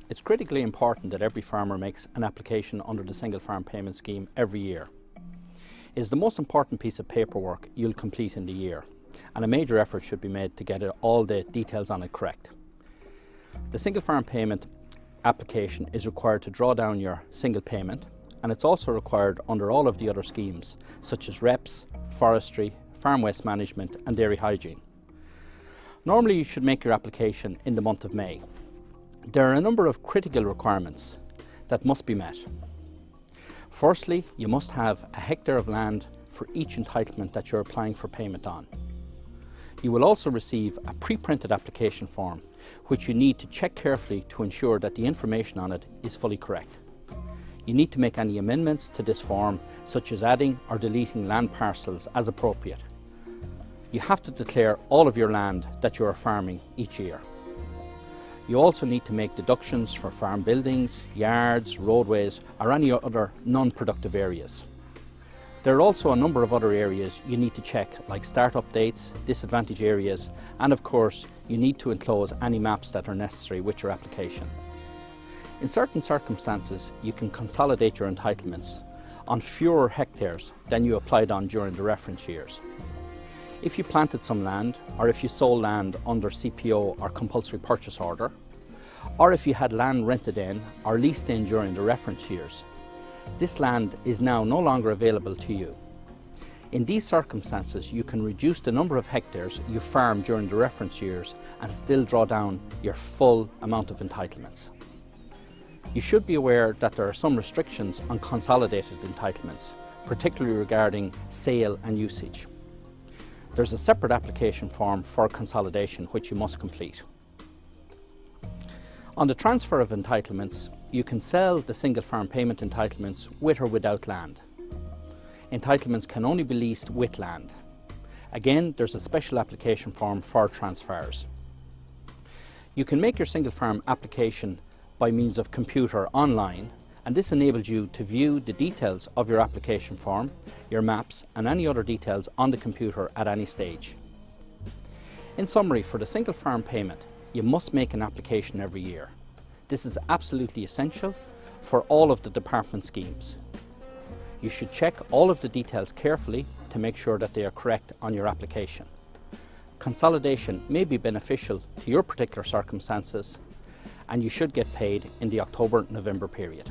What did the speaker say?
It's critically important that every farmer makes an application under the Single Farm Payment Scheme every year. It is the most important piece of paperwork you'll complete in the year, and a major effort should be made to get all the details on it correct. The Single Farm Payment application is required to draw down your single payment, and it's also required under all of the other schemes such as REPS, forestry, farm waste management and dairy hygiene. Normally you should make your application in the month of May. There are a number of critical requirements that must be met. Firstly, you must have a hectare of land for each entitlement that you're applying for payment on. You will also receive a pre-printed application form which you need to check carefully to ensure that the information on it is fully correct. You need to make any amendments to this form, such as adding or deleting land parcels as appropriate. You have to declare all of your land that you are farming each year. You also need to make deductions for farm buildings, yards, roadways or any other non-productive areas. There are also a number of other areas you need to check, like start-up dates, disadvantaged areas, and of course you need to enclose any maps that are necessary with your application. In certain circumstances you can consolidate your entitlements on fewer hectares than you applied on during the reference years. If you planted some land, or if you sold land under CPO or compulsory purchase order, or if you had land rented in or leased in during the reference years, this land is now no longer available to you. In these circumstances, you can reduce the number of hectares you farm during the reference years and still draw down your full amount of entitlements. You should be aware that there are some restrictions on consolidated entitlements, particularly regarding sale and usage. There's a separate application form for consolidation which you must complete. On the transfer of entitlements, you can sell the single farm payment entitlements with or without land. Entitlements can only be leased with land. Again, there's a special application form for transfers. You can make your single farm application by means of computer online, and this enables you to view the details of your application form, your maps and any other details on the computer at any stage. In summary, for the single farm payment, you must make an application every year. This is absolutely essential for all of the department schemes. You should check all of the details carefully to make sure that they are correct on your application. Consolidation may be beneficial to your particular circumstances, and you should get paid in the October-November period.